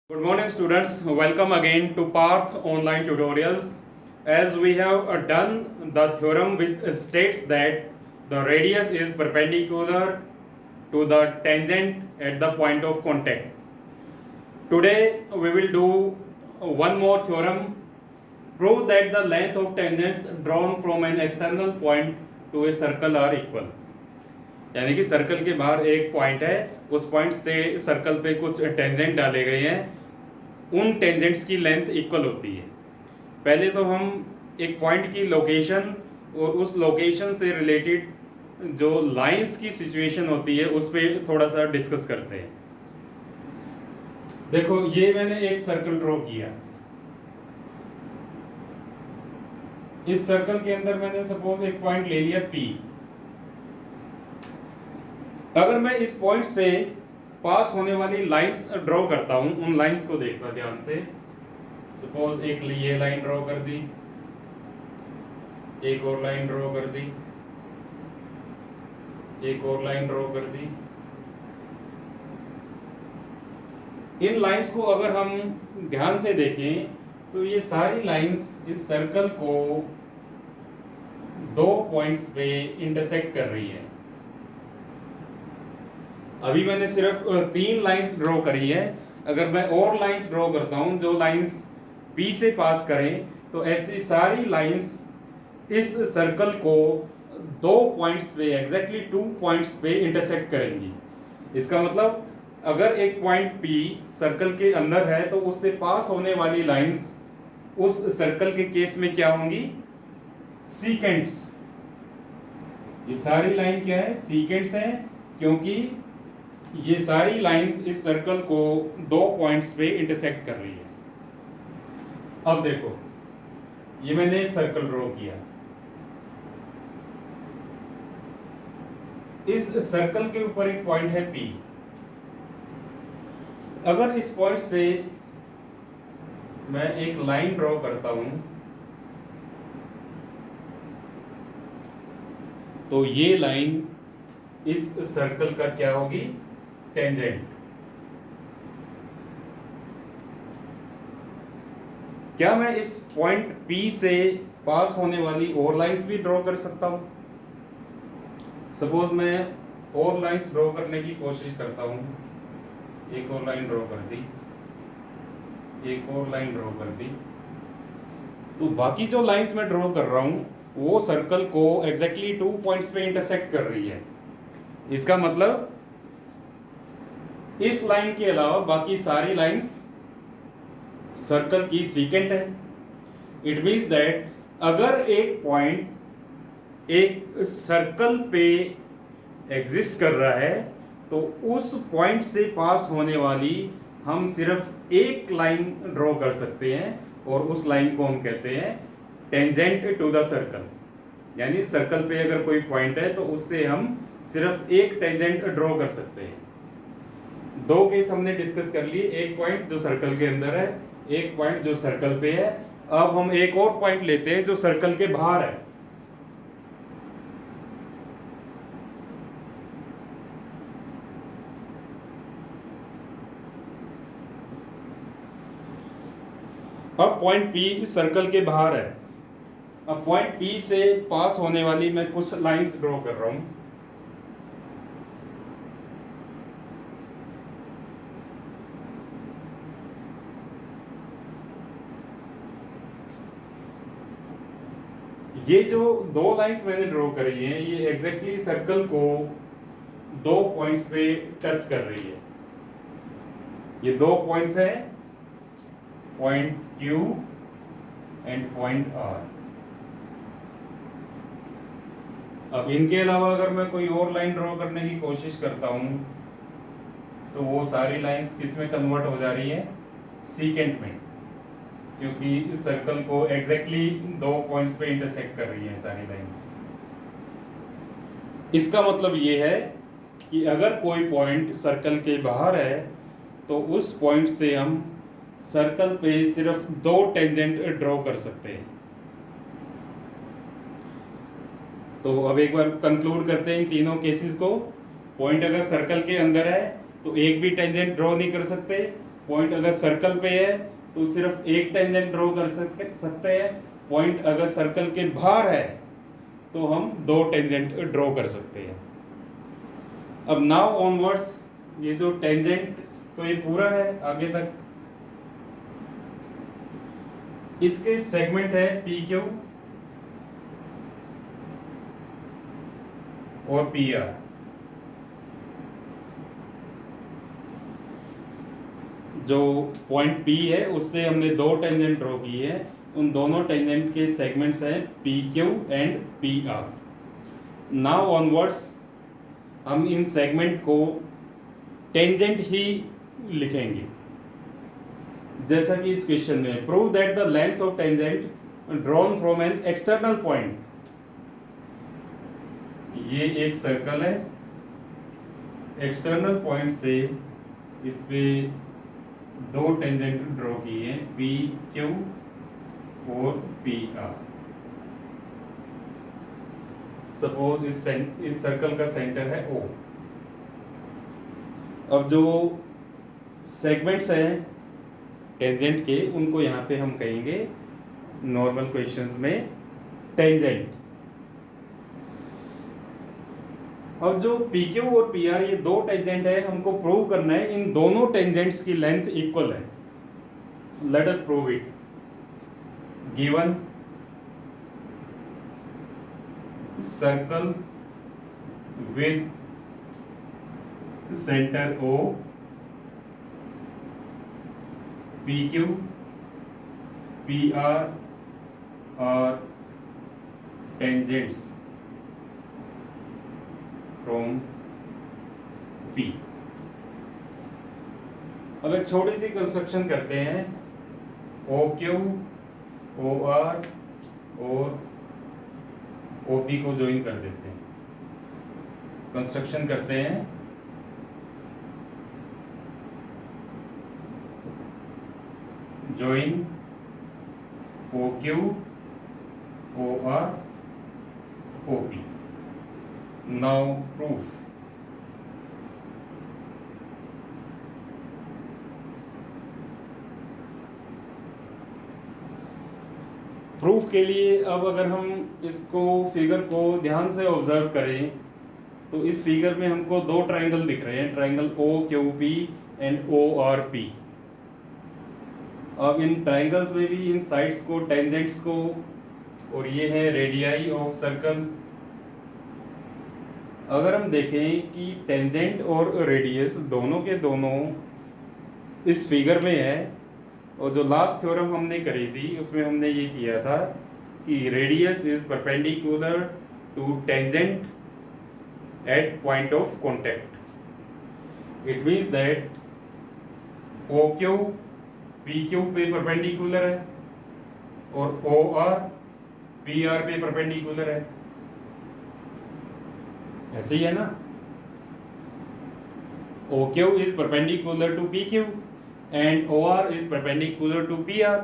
Good morning students, welcome again to Path Online Tutorials. As we have done the theorem which states that the radius is perpendicular to the tangent at the point of contact. Today we will do one more theorem. Prove that the length of tangents drawn from an external point to a circle are equal. यानी कि circle के बाहर एक point है, उस point से circle पे कुछ टेंजेंट डाले गए हैं, उन टेंजेंट्स की लेंथ इक्वल होती है। पहले तो हम एक पॉइंट की लोकेशन और उस लोकेशन से रिलेटेड जो लाइंस की सिचुएशन होती है उस पर थोड़ा सा डिस्कस करते हैं। देखो, ये मैंने एक सर्कल ड्रॉ किया। इस सर्कल के अंदर मैंने सपोज एक पॉइंट ले लिया P। अगर मैं इस पॉइंट से पास होने वाली लाइंस ड्रॉ करता हूं, उन लाइंस को देखना ध्यान से। सपोज एक ये लाइन ड्रॉ कर दी, एक और लाइन ड्रॉ कर दी, एक और लाइन ड्रॉ कर दी। इन लाइंस को अगर हम ध्यान से देखें तो ये सारी लाइंस इस सर्कल को दो पॉइंट्स पे इंटरसेक्ट कर रही है। अभी मैंने सिर्फ 3 लाइंस ड्रॉ करी है। अगर मैं और लाइंस ड्रॉ करता हूं जो लाइंस P से पास करें, तो ऐसी सारी लाइंस इस सर्कल को 2 पॉइंट्स पे, एग्जैक्टली 2 पॉइंट्स पे इंटरसेक्ट करेंगी। इसका मतलब अगर एक पॉइंट P सर्कल के अंदर है तो उससे पास होने वाली लाइंस उस सर्कल के केस में क्या होंगी? सीकेंट्स। ये सारी लाइन क्या है? सीकेंट्स है, क्योंकि ये सारी लाइंस इस सर्कल को 2 पॉइंट्स पे इंटरसेक्ट कर रही है। अब देखो, ये मैंने एक सर्कल ड्रॉ किया। इस सर्कल के ऊपर एक पॉइंट है P। अगर इस पॉइंट से मैं एक लाइन ड्रॉ करता हूं तो ये लाइन इस सर्कल का क्या होगी? टेंजेंट। क्या मैं इस पॉइंट P से पास होने वाली और लाइंस भी ड्रॉ कर सकता हूं? सपोज मैं और लाइंस ड्रॉ करने की कोशिश करता हूं। एक और लाइन ड्रॉ कर दी, एक और लाइन ड्रॉ कर दी, तो बाकी जो लाइंस मैं ड्रॉ कर रहा हूं वो सर्कल को एग्जैक्टली 2 पॉइंट्स पे इंटरसेक्ट कर रही है। इसका मतलब इस लाइन के अलावा बाकी सारी लाइंस सर्कल की सीकेंट है। इट मींस दैट अगर एक पॉइंट एक सर्कल पे एग्जिस्ट कर रहा है तो उस पॉइंट से पास होने वाली हम सिर्फ एक लाइन ड्रॉ कर सकते हैं, और उस लाइन को हम कहते हैं टेंजेंट टू द सर्कल। यानी सर्कल पे अगर कोई पॉइंट है तो उससे हम सिर्फ एक टेंजेंट ड्रॉ कर सकते हैं। 2 केस हमने डिस्कस कर लिए, एक पॉइंट जो सर्कल के अंदर है, एक पॉइंट जो सर्कल पे है। अब हम एक और पॉइंट लेते हैं जो सर्कल के बाहर है। अब पॉइंट P इस सर्कल के बाहर है। अब पॉइंट P से पास होने वाली मैं कुछ लाइंस ड्रॉ कर रहा हूं। ये जो 2 लाइंस मैंने ड्रॉ करी हैं ये एग्जैक्टली सर्कल को 2 पॉइंट्स पे टच कर रही है। ये 2 पॉइंट्स है, point Q and point R। अब इनके अलावा अगर मैं कोई और लाइन ड्रॉ करने की कोशिश करता हूं तो वो सारी लाइंस किस में कन्वर्ट हो जा रही है? सीकेंट में, क्योंकि इस सर्कल को एग्जैक्टली 2 पॉइंट्स पे इंटरसेक्ट कर रही है सारी लाइंस। इसका मतलब ये है कि अगर कोई पॉइंट सर्कल के बाहर है तो उस पॉइंट से हम सर्कल पे सिर्फ 2 टेंजेंट ड्रॉ कर सकते हैं। तो अब एक बार कंक्लूड करते हैं इन तीनों केसेस को। पॉइंट अगर सर्कल के अंदर है तो एक भी टेंजेंट ड्रॉ नहीं कर सकते, पॉइंट अगर सर्कल पे है तो सिर्फ एक टेंजेंट ड्रॉ कर सकते हैं, पॉइंट अगर सर्कल के बाहर है तो हम दो टेंजेंट ड्रॉ कर सकते हैं। अब नाउ ऑनवर्ड्स ये जो टेंजेंट तो ये पूरा है आगे तक, इसके सेगमेंट है पी क्यू और पी आर। जो पॉइंट पी है उससे हमने दो टेंजेंट ड्रॉ की है, उन दोनों टेंजेंट के सेगमेंट्स हैं P Q and P R. Now onwards हम इन सेगमेंट को टेंजेंट ही लिखेंगे, जैसा कि इस क्वेश्चन में prove that the length of tangent drawn from an external point. ये एक सर्कल है, एक्सटर्नल पॉइंट से इस पे दो टेंजेंट ड्रॉ किए हैं पी क्यू और पी आर। सपोज इस सर्कल का सेंटर है ओ। अब जो सेगमेंट्स हैं टेंजेंट के उनको यहाँ पे हम कहेंगे नॉर्मल क्वेश्चंस में टेंजेंट। अब जो PQ और PR ये दो टेंजेंट है, हमको प्रूव करना है इन दोनों टेंजेंट्स की लेंथ इक्वल है। Let us prove it. Given circle with centre O, PQ PR are tangents from P। अब एक छोटी सी कंस्ट्रक्शन करते हैं, OQ OR और OP को ज्वाइन कर देते हैं। कंस्ट्रक्शन करते हैं, join OQ OR OP। Now proof। Proof के लिए अब अगर हम इसको फिगर को ध्यान से ऑब्जर्व करें तो इस फिगर में हमको दो ट्रायंगल दिख रहे हैं, ट्रायंगल OQP एंड ORP। अब इन ट्रायंगल्स में भी इन साइड्स को, टेंजेंट्स को, और ये है रेडियाई ऑफ सर्कल। अगर हम देखें कि टेंजेंट और रेडियस दोनों के दोनों इस फिगर में है, और जो लास्ट थ्योरम हमने करी थी उसमें हमने ये किया था कि radius is perpendicular to tangent at point of contact. It means that OQ PQ पे परपेंडिकुलर है और OR PR पे परपेंडिकुलर है। ऐसे ही है ना, OQ is perpendicular to PQ and OR is perpendicular to PR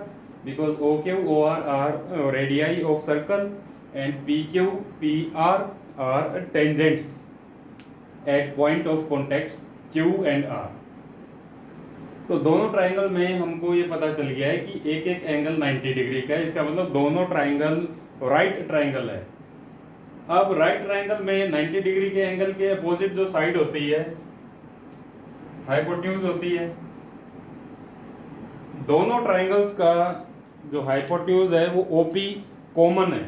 because OQ OR are radii of circle and PQ PR are tangents at point of contacts Q and R। तो दोनों triangle में हमको ये पता चल गया है कि एक एक एंगल 90 डिग्री का है, इसका मतलब दोनों ट्राइंगल राइट ट्राइंगल है। अब राइट ट्राइंगल में 90 डिग्री के एंगल के अपोजिट जो साइड होती है हाइपोटेन्यूज होती है। दोनों ट्राइंगल्स का जो हाइपोटेन्यूज है वो OP कॉमन है,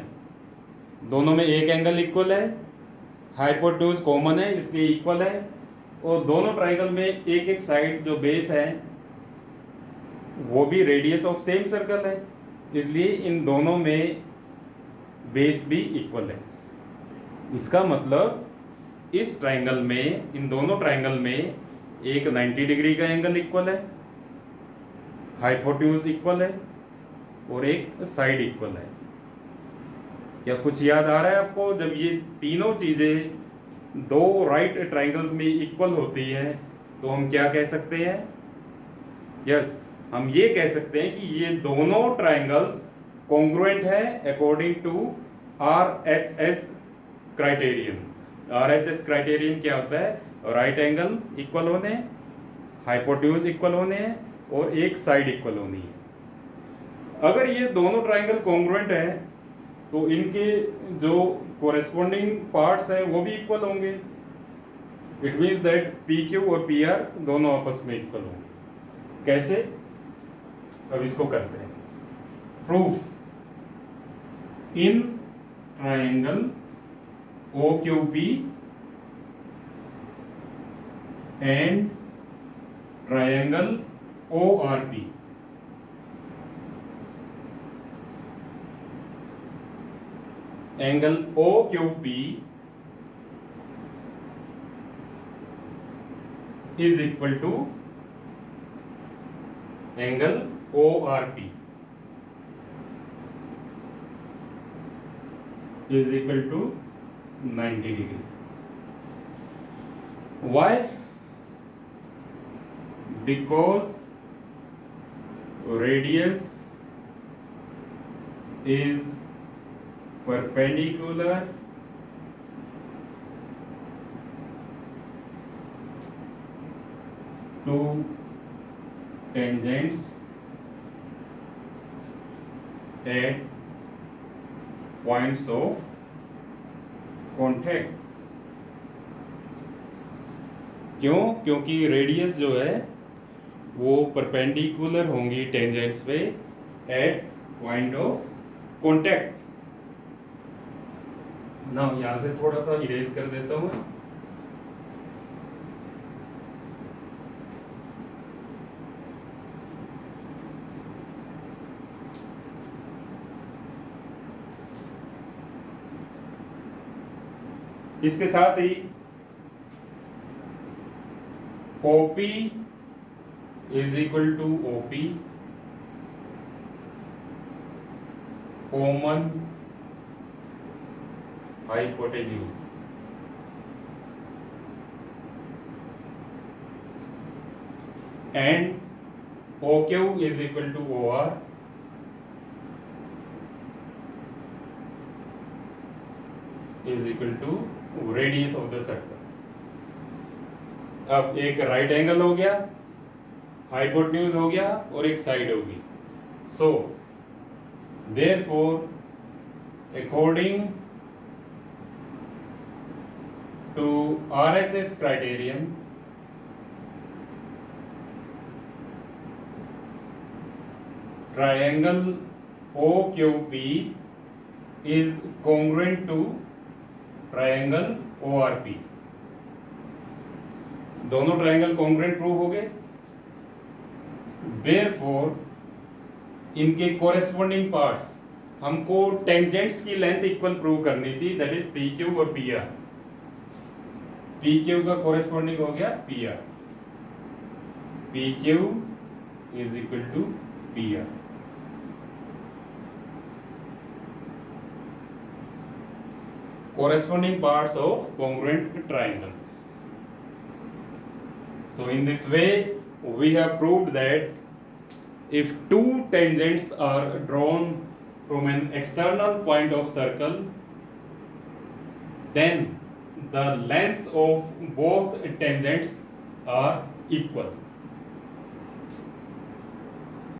दोनों में एक एंगल इक्वल है, हाइपोटेन्यूज कॉमन है इसलिए इक्वल है, और दोनों ट्राइंगल में एक एक साइड जो बेस है वो भी रेडियस ऑफ सेम सर्कल है, इसलिए इन दोनों में बेस भी इक्वल है। इसका मतलब इस ट्राइंगल में, इन दोनों ट्राइंगल में एक 90 डिग्री का एंगल इक्वल है, हाइपोटेन्यूज इक्वल है और एक साइड इक्वल है। क्या कुछ याद आ रहा है आपको? जब ये तीनों चीज़ें दो राइट ट्राइंगल्स में इक्वल होती हैं तो हम क्या कह सकते हैं? यस, हम ये कह सकते हैं कि ये दोनों ट्राइंगल्स कॉन्ग्रुएंट है according to RHS criterion. RHS criterion क्या होता है? राइट एंगल इक्वल होने, हाइपोटेन्यूज इक्वल होने और एक साइड इक्वल होनी है। अगर ये दोनों ट्राइंगल कॉन्ग्रुएंट है तो इनके जो कोरेस्पोंडिंग पार्ट्स हैं वो भी इक्वल होंगे। It means that P Q और पी आर दोनों आपस में इक्वल होंगे। कैसे? अब इसको करते हैं। Proof in triangle O Q P and triangle O R P angle O Q P is equal to angle ORP is equal to 90 degree. Why? Because radius is perpendicular to tangents at points of contact. क्यों? क्योंकि radius जो है वो perpendicular होंगी tangents पे eight point of contact. ना यहां से थोड़ा सा इरेज कर देता हूं। इसके साथ ही OP is equal to OP common hypotenuse and OQ is equal to OR is equal to radius of the circle. अब एक राइट एंगल हो गया, हाइपोटेन्यूज हो गया और एक साइड होगी। So therefore according to RHS criterion triangle OQP is congruent to triangle ORP। दोनों ट्रायंगल कॉन्ग्रुएंट प्रूव हो गए। देयरफॉर इनके कोरेस्पोंडिंग पार्ट्स, हमको टेंजेंट्स की लेंथ इक्वल प्रूव करनी थी, दैट इज PQ और PR। PQ का कोरेस्पोंडिंग हो गया PR, PQ is equal to PR। Corresponding parts of congruent triangle. So in this way we have proved that if two tangents are drawn from an external point of circle, then the lengths of both tangents are equal.